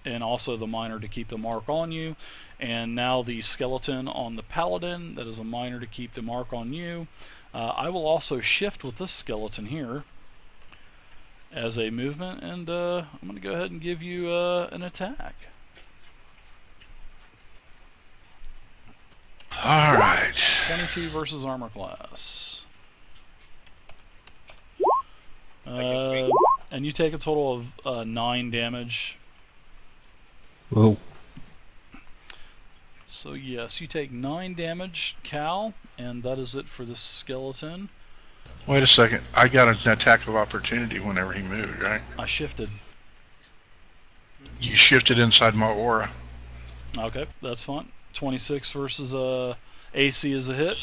and also the miner to keep the mark on you. And now the skeleton on the Paladin, that is a miner to keep the mark on you. I will also shift with this skeleton here as a movement, and I'm going to go ahead and give you an attack. Alright. 22 versus armor class. And you take a total of 9 damage. Whoa. So yes, you take 9 damage, Cal, and that is it for this skeleton. Wait a second. I got an attack of opportunity whenever he moved, right? I shifted. You shifted inside my aura. Okay, that's fine. 26 versus AC is a hit.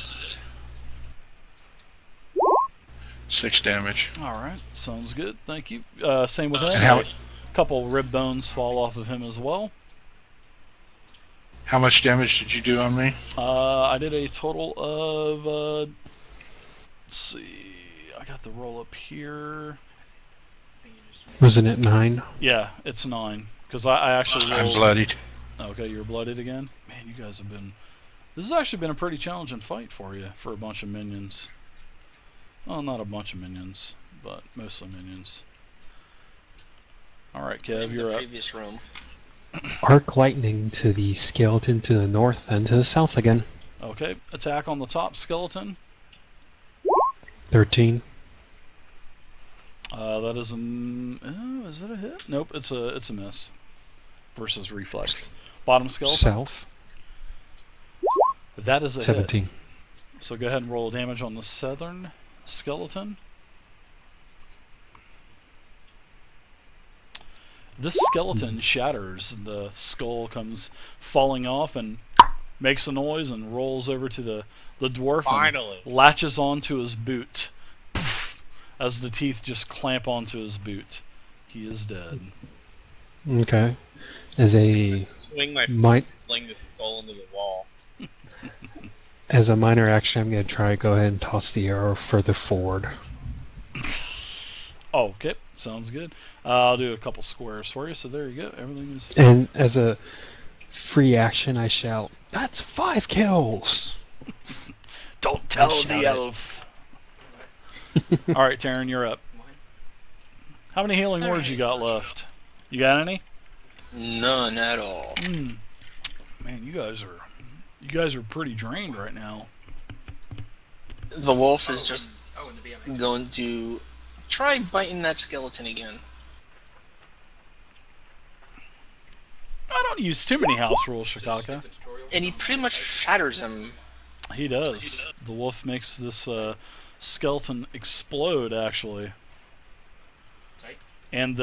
6 damage. Alright, sounds good. Thank you. Same with him. And how, A couple rib bones fall off of him as well. how much damage did you do on me? I did a total of, let's see, I got the roll up here. Wasn't it 9? Yeah, it's 9. Because I actually rolled... I'm bloodied. Okay, you're blooded again? Man, you guys have been... This has actually been a pretty challenging fight for you, for a bunch of minions. Well, not a bunch of minions, but mostly minions. Alright, Kev, you're up. Previous room. Arc lightning to the skeleton to the north and to the south again. Okay, attack on the top skeleton. 13. That is an... is it a hit? Nope, it's a miss. Versus reflex. Bottom skeleton. South. That is a 17. hit. So go ahead and roll damage on the southern skeleton. This skeleton shatters. The skull comes falling off and makes a noise and rolls over to the dwarf Finally. and latches onto his boot. Poof, as the teeth just clamp onto his boot. He is dead. Okay. As a Swing my fling the skull into the wall. as a minor action, I'm gonna try to go ahead and toss the arrow further forward. Oh, okay, sounds good. I'll do a couple squares for you. So there you go. Everything is. And as a free action, I shout, "That's 5 kills!" Don't tell the elf. All right, Taryn, you're up. How many healing words you got left? You got any? None at all. Man, you guys are pretty drained right now. The wolf is just going to try biting that skeleton again. I don't use too many house rules, Shikaka. And he pretty much shatters him. He does. The wolf makes this skeleton explode, actually. And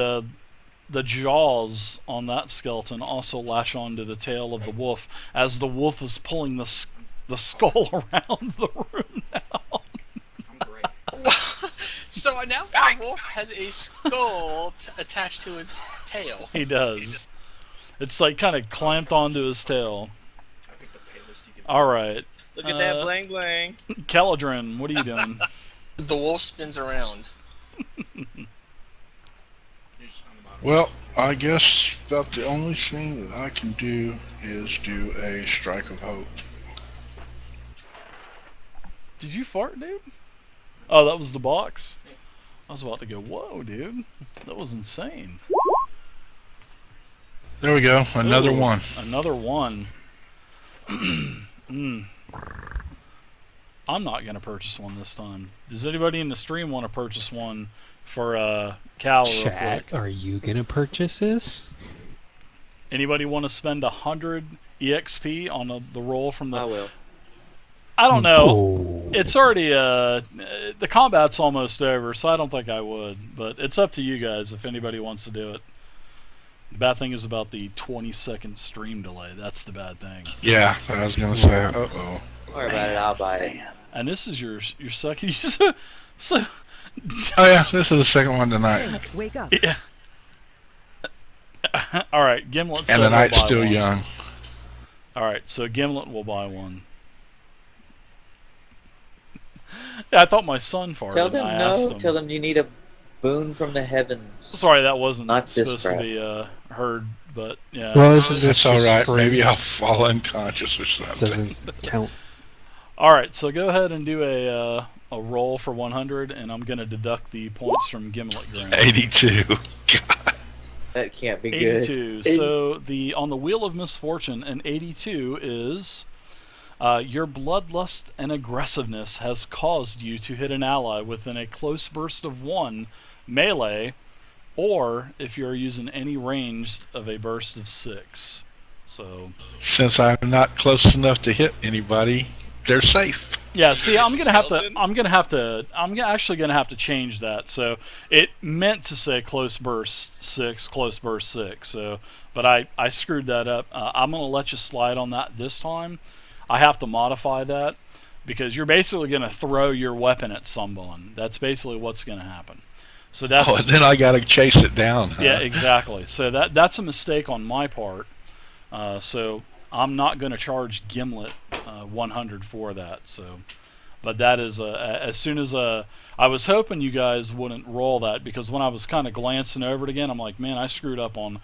the jaws on that skeleton also lash onto the tail of the wolf as the wolf is pulling the skull around the room now. So now the wolf has a skull attached to his tail. He does. It's like kind of clamped onto his tail. Alright. Look at that bling bling. Caladrin, what are you doing? The wolf spins around. Well, I guess about the only thing that I can do is do a strike of hope. Did you fart, dude? Oh, that was the box? I was about to go, whoa, dude. That was insane. There we go, another Ooh, one. Another one. I'm not going to purchase one this time. Does anybody in the stream want to purchase one for Cal real Chat, quick? are you gonna purchase this? Anybody want to spend 100 EXP on the roll from the... I will. I don't know. Oh. It's already, the combat's almost over, so I don't think I would. But it's up to you guys if anybody wants to do it. The bad thing is about the 20-second stream delay. That's the bad thing. Yeah, I was gonna say, uh-oh. Don't worry about it, I'll buy it. And this is your second... so Oh yeah, this is the second one tonight. Wake up. yeah. Alright, Gimlet said And the he'll night's buy still one. young. Alright, so Gimlet will buy one. Yeah, I thought my son farted. Tell and them I asked no. him. Tell them you need a boon from the heavens. Sorry, that wasn't Not this supposed to crap. be heard but yeah. Well, isn't this That's all just right. free? Maybe I'll fall unconscious or something. Doesn't count. All right, so go ahead and do a roll for 100, and I'm going to deduct the points from Gimlet Ground. 82. That can't be good. 82. So on the Wheel of Misfortune, an 82 is your bloodlust and aggressiveness has caused you to hit an ally within a close burst of 1 melee, or if you're using any ranged of a burst of 6. So Since I'm not close enough to hit anybody, they're safe. yeah, see, I'm actually gonna have to change that. So it meant to say close burst 6. So, but I screwed that up. I'm gonna let you slide on that this time. I have to modify that because you're basically gonna throw your weapon at someone. That's basically what's gonna happen. So that's And then I gotta chase it down. Huh? yeah, exactly. So that's a mistake on my part. So I'm not going to charge Gimlet 100 for that. So, but that is as soon as I was hoping you guys wouldn't roll that, because when I was kind of glancing over it again, I'm like, man, I screwed up on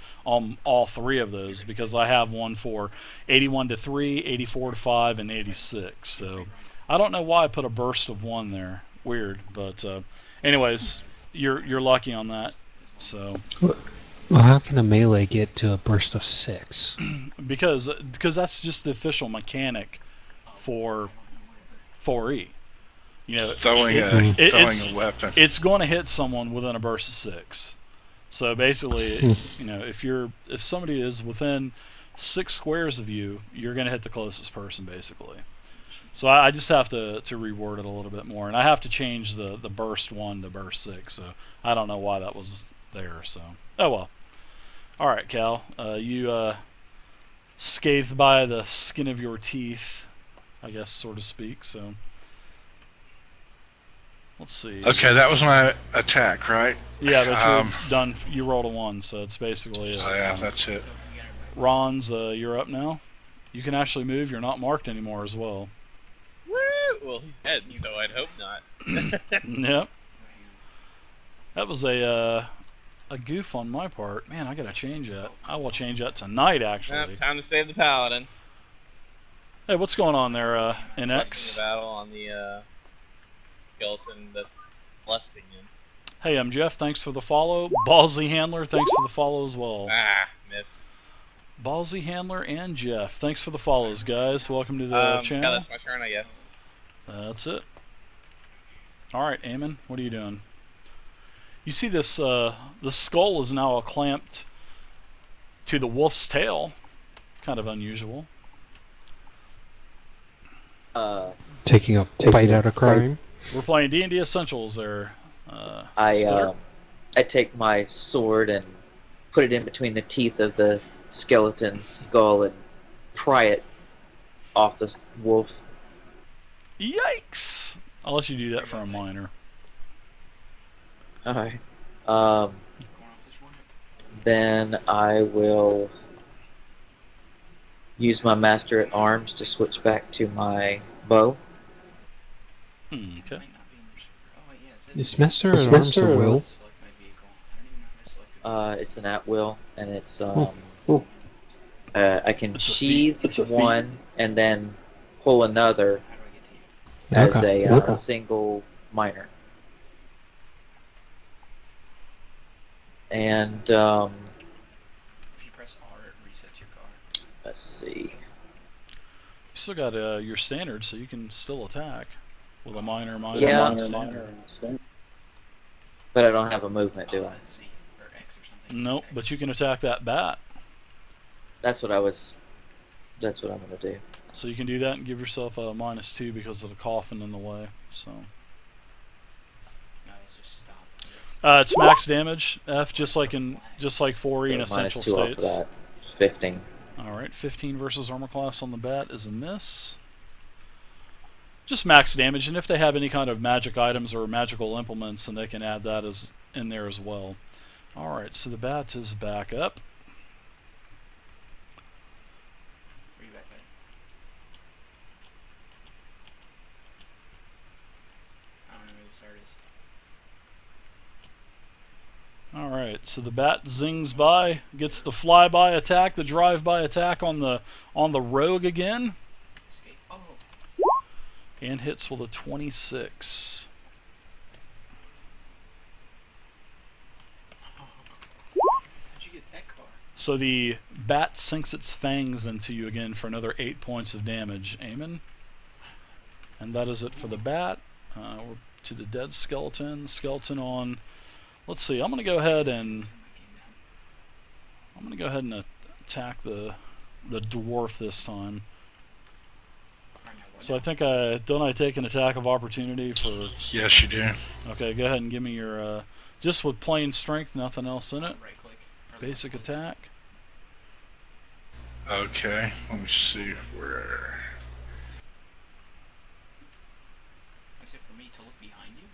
all 3 of those, because I have one for 81 to 3, 84 to 5, and 86. So I don't know why I put a burst of 1 there. Weird, but anyways, you're lucky on that. So. Well, how can a melee get to a burst of 6? Because that's just the official mechanic for 4E. You know, Throwing a weapon. it's going to hit someone within a burst of 6. So basically, you know, if somebody is within 6 squares of you, you're going to hit the closest person, basically. So I just have to reword it a little bit more, and I have to change the burst 1 to burst 6. So I don't know why that was there. So oh well. All right, Cal. You scathed by the skin of your teeth, I guess, so to speak. So let's see. Okay, that was my attack, right? Yeah, but you're done. You rolled a 1, so it's basically it. Oh, yeah, So. that's it. Ron's, you're up now. You can actually move. You're not marked anymore as well. Woo! Well, he's dead, so I'd hope not. Yep. That was a goof on my part. Man, I gotta change that. I will change that tonight, actually. Time to save the Paladin. Hey, what's going on there, Fighting NX? the battle on the skeleton that's lusting him. Hey, I'm Jeff. Thanks for the follow. Ballsy Handler, thanks for the follow as well. Miss. Ballsy Handler and Jeff, thanks for the follows, guys. Welcome to the channel. Yeah, that's my turn, I guess. That's it. All right, Eamon, what are you doing? You see this? The skull is now clamped to the wolf's tail. Kind of unusual. Taking a bite out of crime. We're playing D&D Essentials there. I take my sword and put it in between the teeth of the skeleton's skull and pry it off the wolf. Yikes! I'll let you do that for a minor. Alright. Then I will use my Master at Arms to switch back to my bow. Okay. Is Master at Arms a will? It's an at-will, and it's I can sheath one and then pull another as a single minor. And If you press R, it resets your card. let's see. You still got your standard, so you can still attack with a minor, Yeah. standard. But I don't have a movement, do I? Z or X or something. Nope, but you can attack that bat. That's what I'm gonna do. So you can do that and give yourself a -2 because of the coffin in the way. So No, it's just stop. it's max damage, F, just like 4E in So Essential -2 off States. that. 15. All right, 15 versus armor class on the bat is a miss. Just max damage, and if they have any kind of magic items or magical implements, then they can add that as in there as well. All right, so the bat is back up. Where you back at? I don't know where the start is. All Alright, so the bat zings by, gets the flyby attack, the drive-by attack on the rogue again, Escape. Oh, and hits with a 26. how'd you get that car? So the bat sinks its fangs into you again for another 8 points of damage. Amen. And that is it for the bat. We're to the dead skeleton. Skeleton on. Let's see. I'm gonna go ahead and attack the dwarf this time. So I think I take an attack of opportunity for. Yes, you do. Okay, go ahead and give me your just with plain strength, nothing else in it. Right click. Or Basic left click. attack. Okay, let me see where. That's it for me to look behind you.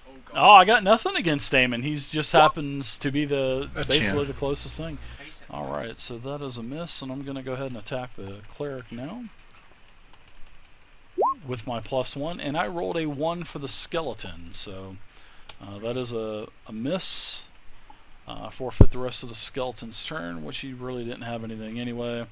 Oh god. Oh, I got nothing against Damon. He's just happens to be That's basically him. the closest thing. How do you set All right, so that is a miss, and I'm going to go ahead and attack the cleric now with my +1, and I rolled a 1 for the skeleton, so that is a miss. Forfeit the rest of the skeleton's turn, which he really didn't have anything anyway,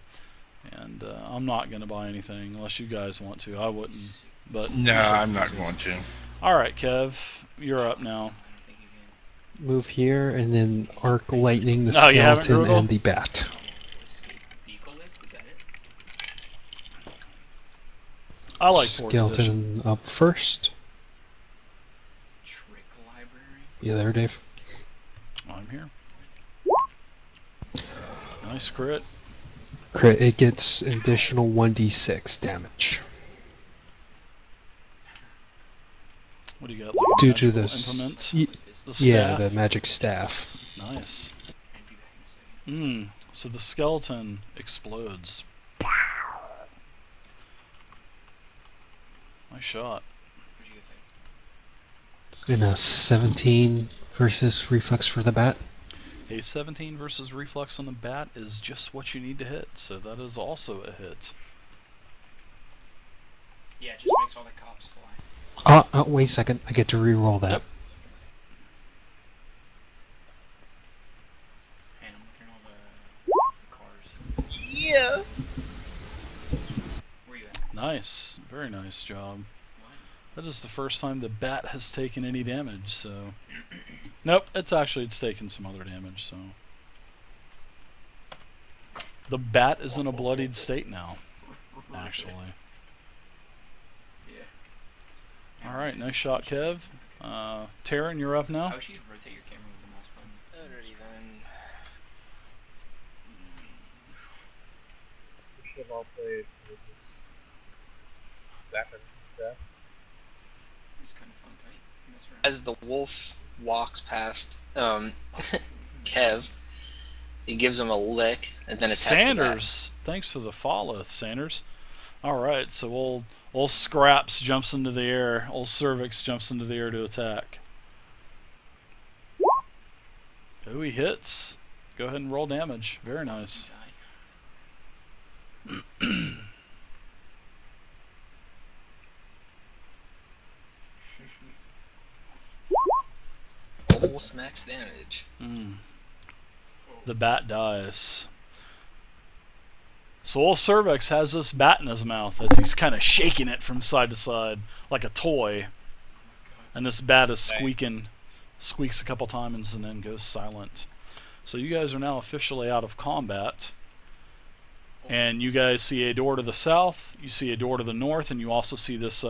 and I'm not going to buy anything unless you guys want to. I wouldn't, but No, I'm not going to. All right, Kev, you're up now. I don't think you can. Move here and then arc lightning the Oh, you haven't, skeleton Google? and the bat. Escape vehicle list, is that it? I like 4th edition. Skeleton up first. Trick library. You there, Dave? I'm here. Nice crit. Crit. It gets additional 1d6 damage. What do you got? Like a Due to magical this. implement? Y- The yeah, staff? the magic staff. Nice. I'd be back in a second. So the skeleton explodes. Nice shot. Where'd you go take? And a 17 versus reflex for the bat. A 17 versus reflex on the bat is just what you need to hit, so that is also a hit. Yeah, it just makes all the cops fly. Oh, wait a second. I get to re-roll that. Yep. And I'm looking at all the cars. Yeah. Where you at? Nice. Very nice job. What? That is the first time the bat has taken any damage, so... Nope, it's taken some other damage, so... The bat is in a bloodied state now, actually. Yeah. Alright, nice shot, Kev. Taryn, you're up now. Oh, she could rotate your camera with the mouse button. Alrighty then. We should have all played with this Zachary stuff. It's kind of fun, tight. Mess around. As the wolf walks past Kev, he gives him a lick and then attacks Sanders, thanks for the follow, Sanders. Alright, so old Scraps jumps into the air. Old Cervix jumps into the air to attack. Oh, he hits. Go ahead and roll damage. Very nice. the bat. Almost max damage. The bat dies. So old Cervix has this bat in his mouth as he's kind of shaking it from side to side like a toy. And this bat is squeaking, squeaks a couple times and then goes silent. So you guys are now officially out of combat. And you guys see a door to the south, you see a door to the north, and you also see this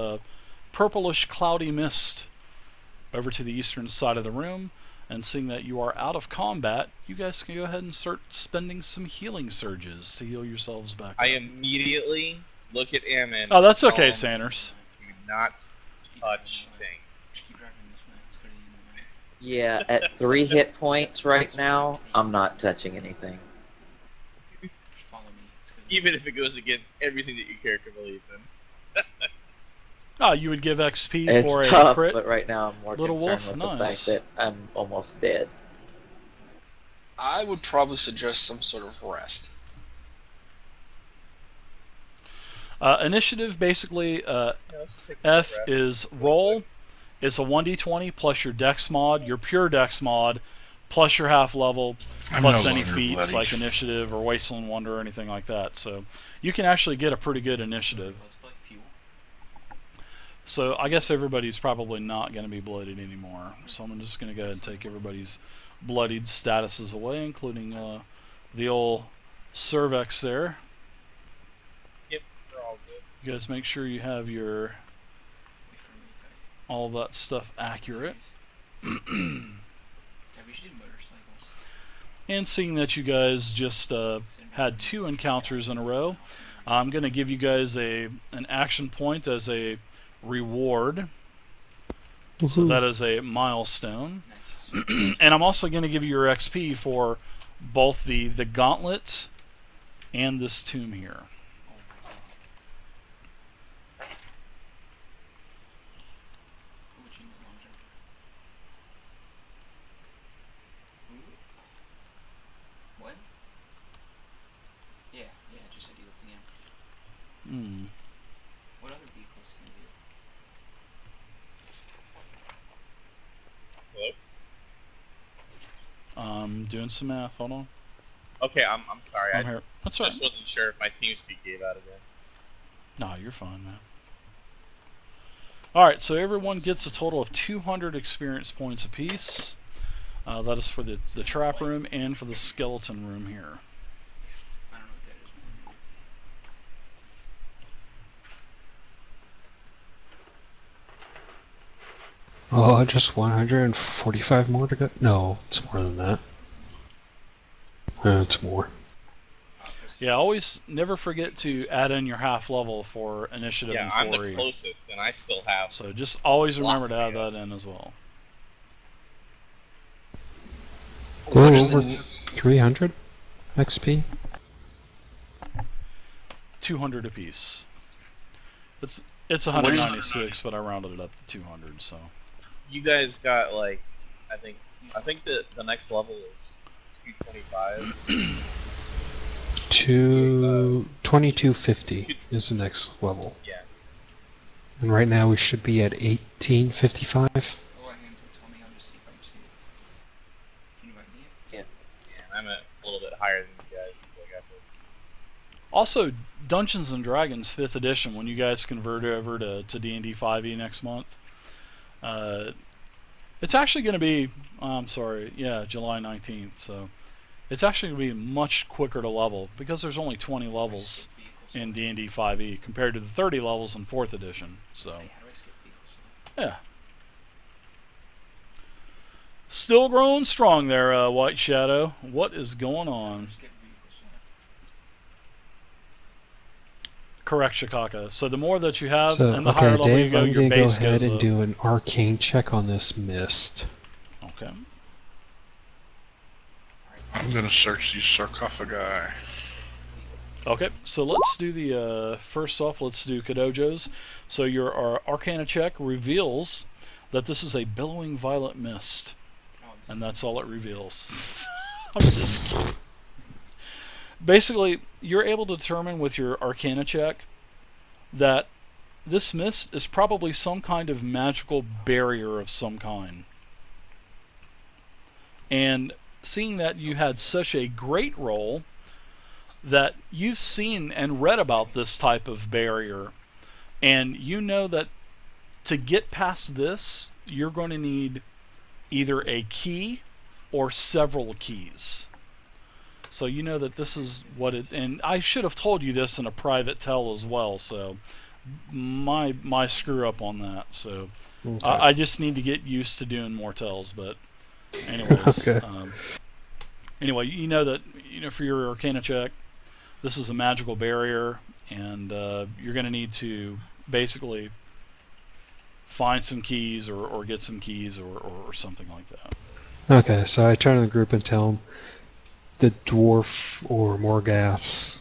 purplish cloudy mist over to the eastern side of the room. And seeing that you are out of combat, you guys can go ahead and start spending some healing surges to heal yourselves back I up. immediately look at Ammon. Oh, that's okay, tell him Sanders. Do not touch things. Just keep driving this way. Let's go to the end of the map. Yeah, at 3 hit points right now, I'm not touching anything. Just follow me. It's good. Even if it goes against everything that your character believes in. Oh, you would give XP It's for a tough, crit? but right now I'm more Little concerned wolf, with the nice. fact that I'm almost dead. I would probably suggest some sort of rest. Initiative, basically, Yeah, let's take a F breath. is roll, It's a 1d20 plus your dex mod, your pure dex mod, plus your half level, I'm plus no any longer feats bloody. like initiative or wasteland wonder or anything like that. So you can actually get a pretty good initiative. Let's play fuel. So I guess everybody's probably not going to be bloodied anymore. So I'm just going to go ahead and take everybody's bloodied statuses away, including the old cervix there. Yep, they're all good. You guys make sure you have your Wait for me to all that stuff accurate. Yeah, we should do motorcycles. And seeing that you guys just had 2 encounters in a row, I'm going to give you guys an action point as a reward. So Woohoo. that is a milestone. Nice. And I'm also going to give you your XP for both the gauntlet and this tomb here. Oh my god. Who would you know long jump? Ooh. What? Yeah, just said he was the M. Hmm. What other vehicles can we do? Hello? Doing some math. Hold on. Okay, I'm sorry. I'm I here. That's just right. wasn't sure if my TeamSpeak gave out again. Nah, you're fine, man. Alright, so everyone gets a total of 200 experience points apiece. That is for the trap room and for the skeleton room here. I don't know what that is. Oh, just 145 more to go? No, it's more than that. It's more. Yeah, always never forget to add in your half level for initiative Yeah, and I'm the 4E. closest, and I still have. So just always Lot remember to add to go. that in as well. Oh, Where's over the 300 XP? 200 apiece. It's What is- 196, but I rounded it up to 200. So You guys got like, I think the next level is 225. 2250 is the next level. Yeah. And right now we should be at 1855. Oh, I hand told me I'll just see if I can see it. Can you write me it? Yeah, I'm a little bit higher than you guys. So I got this. also Dungeons and Dragons 5th edition, when you guys convert over to D&D 5e next month, it's actually going to be July 19th. So it's actually going to be much quicker to level because there's only 20 levels Vehicles. in D&D 5e compared to the 30 levels in 4th edition. So Hey, how do I skip vehicles? yeah. Still growing strong there, White Shadow. What is going on? Just get vehicles select. Correct, Shikaka. So the more that you have, So, and the higher okay, level you Dave, go, I'm your going to go base ahead goes and up. do an arcane check on this mist. Okay. I'm gonna search these sarcophagi. Okay, so let's do the, first off, let's do Kadojo's. So your Arcana check reveals that this is a billowing violet mist, Oh, this and that's all it reveals. I'm just kidding. Basically, you're able to determine with your Arcana check that this mist is probably some kind of magical barrier of some kind. And seeing that you had such a great roll, that you've seen and read about this type of barrier, and you know that to get past this, you're going to need either a key or several keys. So you know that this is what it, and I should have told you this in a private tell as well, so my screw up on that. So Okay. I just need to get used to doing more tells, but anyways. Okay. Anyway, you know that, for your Arcana check, this is a magical barrier, and you're going to need to basically find some keys or get some keys or something like that. Okay, so I turn to the group and tell them the dwarf or more gas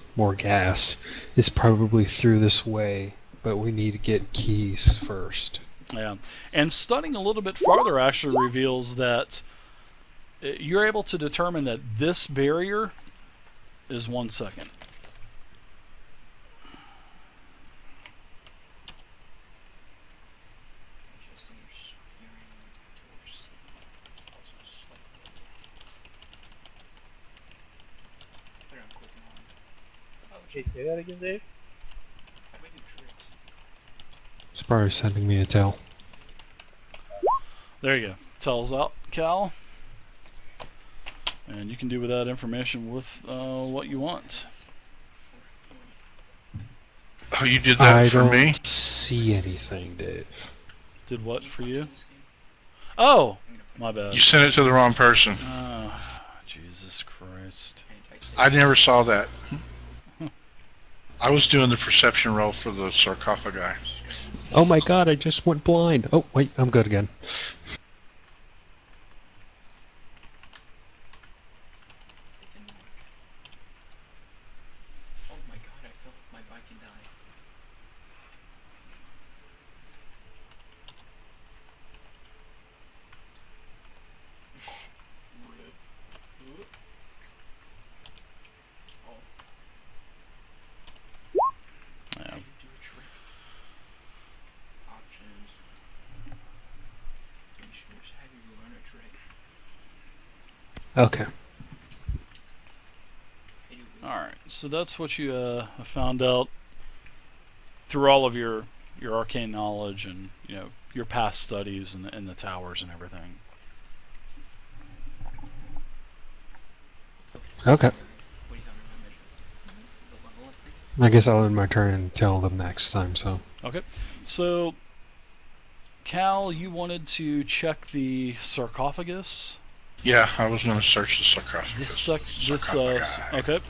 is probably through this way, but we need to get keys first. Yeah, and studying a little bit farther actually reveals that you're able to determine that this barrier is 1 second. just in your Hey, say that again, Dave? How do I do tricks? It's probably sending me a tell. There you go. Tells out, Cal. And you can do with that information with what you want. Oh, you did that I for don't me? see anything, Dave. Did what for you? Oh! My bad. You sent it to the wrong person. Oh, Jesus Christ. I never saw that. I was doing the perception roll for the sarcophagi. Oh my god, I just went blind. Oh, wait, I'm good again. Oh my god, I fell off my bike and died. Oh. Yeah. How do you do a trick? Options. Features. How do you learn a trick? Okay. How do you Alright, so that's what you found out through all of your arcane knowledge and, you know, your past studies in the towers and everything. Okay. What do you got in my measure? The level of thing? I guess I'll end my turn and tell them next time, so. Okay, so Cal, you wanted to check the sarcophagus. Yeah, I was going to search the sarcophagus. Sarcophagi. Okay.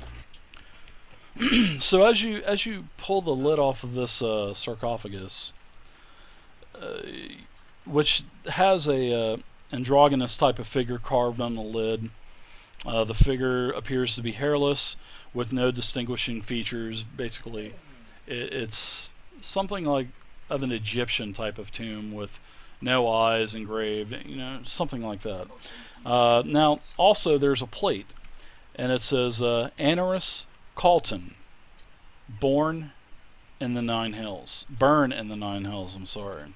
So as you pull the lid off of this sarcophagus, which has a androgynous type of figure carved on the lid, the figure appears to be hairless with no distinguishing features. Basically, it's something like of an Egyptian type of tomb with no eyes engraved, you know, something like that. Now, also there's a plate, and it says Anarus Calton, born in the Nine Hills. Burn in the Nine Hills, I'm sorry.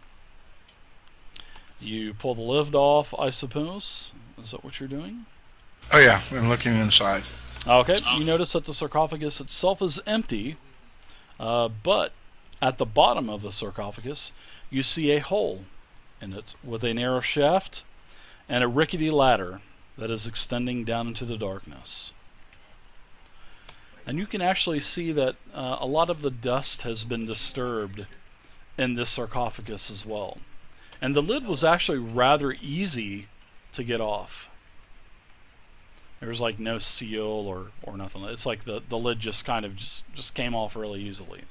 You pull the lid off, I suppose. Is that what you're doing? Oh yeah, I'm looking inside. Okay, you notice that the sarcophagus itself is empty, but at the bottom of the sarcophagus, you see a hole in it with a narrow shaft and a rickety ladder that is extending down into the darkness. And you can actually see that a lot of the dust has been disturbed in this sarcophagus as well. And the lid was actually rather easy to get off. There's like no seal or nothing. It's like the lid just kind of just came off really easily.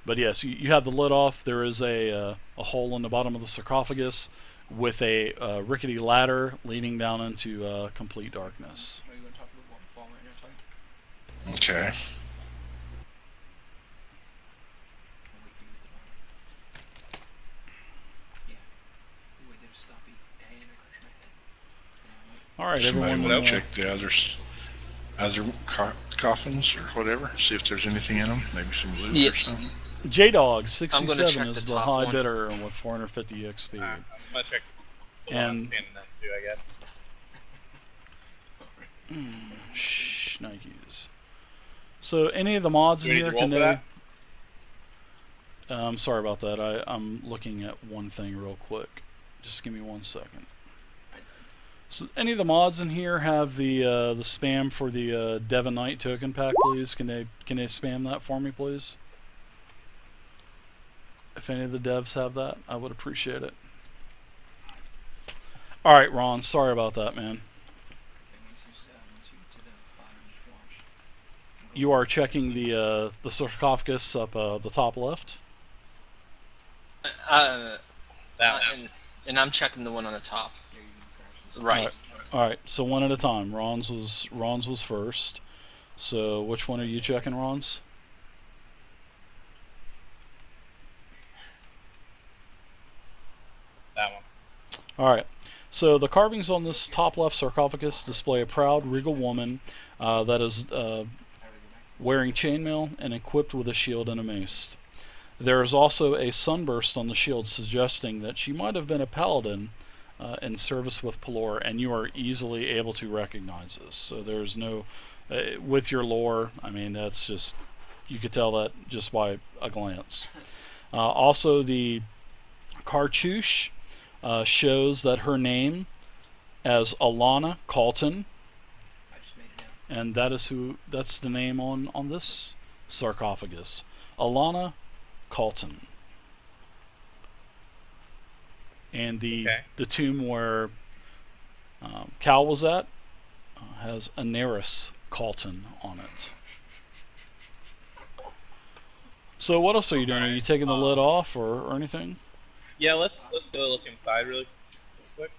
But yes, you have the lid off. There is a hole in the bottom of the sarcophagus with a rickety ladder leading down into complete darkness. Are you going to talk a little more before I enter type? Okay. I'll wait for you at the bottom. Yeah. Ooh, I did a stoppy. And I crushed my head. All right, Somebody everyone. will check the other coffins or whatever. See if there's anything in them. Maybe some loot Yeah. or something. J-Dog I'm gonna 67 check is the the top high one. bidder with 450 XP. I'm gonna check the one I'm And standing next to, I guess. shh, Nikes. So any of the mods Do in we need here to can roll for they? I'm sorry about that. I'm looking at one thing real quick. Just give me 1 second. So any of the mods in here have the spam for the Devon Knight token pack, please? Can they spam that for me, please? If any of the devs have that, I would appreciate it. All right, Ron. Sorry about that, man. Okay, once you to the bottom, just watch. You are checking the sarcophagus up the top left. That one. And I'm checking the one on the top. There you go, Right. All right. So one at a time. Ron's was first. So which one are you checking, Ron's? That one. All right. So the carvings on this top left sarcophagus display a proud, regal woman that is wearing chainmail and equipped with a shield and a mace. There is also a sunburst on the shield suggesting that she might have been a paladin in service with Pelor, and you are easily able to recognize this. So there's no, with your lore, I mean, that's just, you could tell that just by a glance. Also, the cartouche shows that her name as Alana Calton, I just made it out. and that's the name on this sarcophagus. Alana Calton. And the tomb where Cal was at has Aneris Calton on it. So what else are you doing? Are you taking the lid off or anything? Yeah, let's go look inside really quick.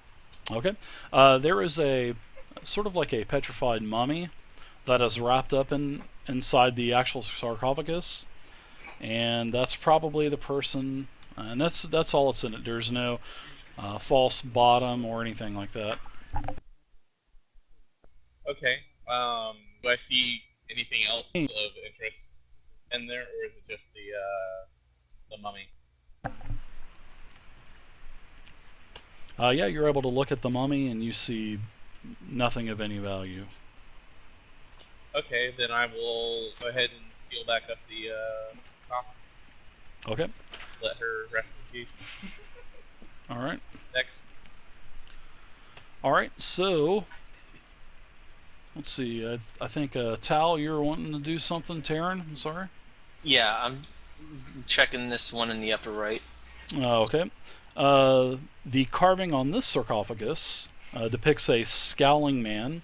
Okay. There is a sort of like a petrified mummy that is wrapped up inside the actual sarcophagus, and that's probably the person. And that's all that's in it. There's no false bottom or anything like that. Okay. Do I see anything else of interest in there, or is it just the mummy? Yeah, you're able to look at the mummy and you see nothing of any value. Okay, then I will go ahead and seal back up the coffin. Okay. Let her rest in peace. All right. Next. All right. So let's see. I think Tal, you're wanting to do something. Taryn, I'm sorry. Yeah, I'm checking this one in the upper right. Okay. The carving on this sarcophagus depicts a scowling man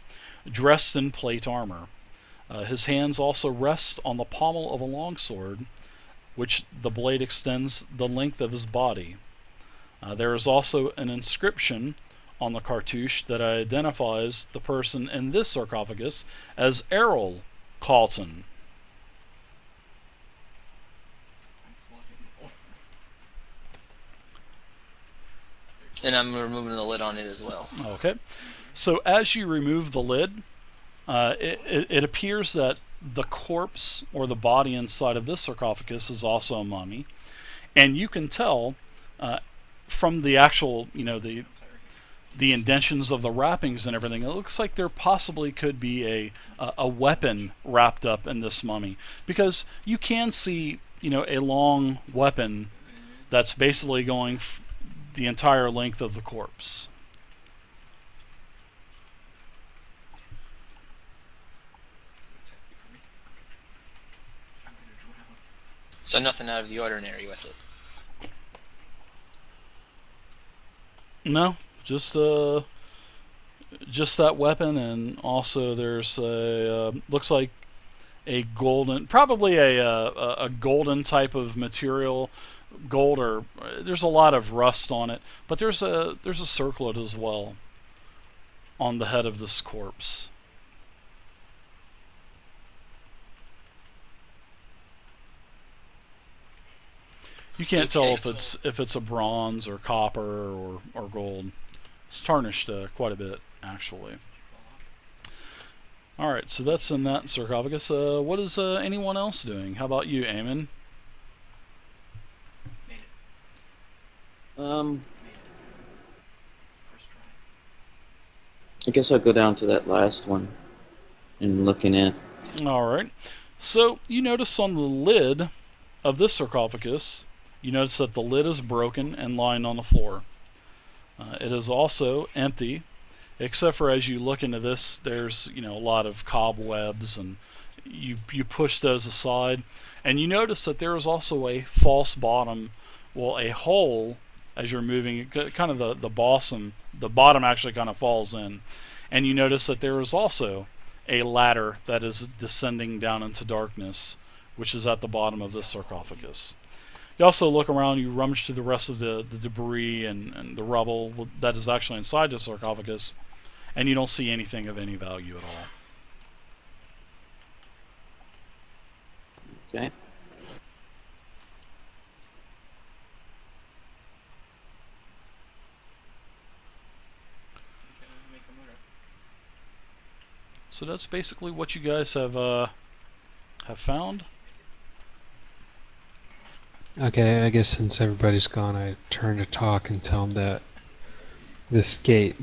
dressed in plate armor. His hands also rest on the pommel of a longsword, which the blade extends the length of his body. There is also an inscription on the cartouche that identifies the person in this sarcophagus as Errol Calton. I'm flooding. And I'm removing the lid on it as well. Okay. So as you remove the lid, it appears that the corpse or the body inside of this sarcophagus is also a mummy, and you can tell from the actual, the indentions of the wrappings and everything, it looks like there possibly could be a weapon wrapped up in this mummy, because you can see, a long weapon that's basically going the entire length of the corpse. I'm gonna drown. So nothing out of the ordinary with it. No, just that weapon, and also there's a looks like a golden, probably a golden type of material, gold, or there's a lot of rust on it, but there's a circlet as well on the head of this corpse. You can't tell if it's a bronze or copper or gold. It's tarnished quite a bit, actually. All right, so that's in that sarcophagus. What is anyone else doing? How about you, Eamon? Made it. First try. I guess I'll go down to that last one and look in it. All right. So you notice on the lid of this sarcophagus, you notice that the lid is broken and lying on the floor. It is also empty, except for as you look into this, there's a lot of cobwebs, and you push those aside, and you notice that there is also a false bottom, a hole as you're moving. Kind of the bottom actually kind of falls in, and you notice that there is also a ladder that is descending down into darkness, which is at the bottom of this sarcophagus. You also look around, you rummage through the rest of the debris and the rubble that is actually inside the sarcophagus, and you don't see anything of any value at all. Okay. Make a murder. So that's basically what you guys have found. Okay, I guess since everybody's gone, I turn to talk and tell them that this gate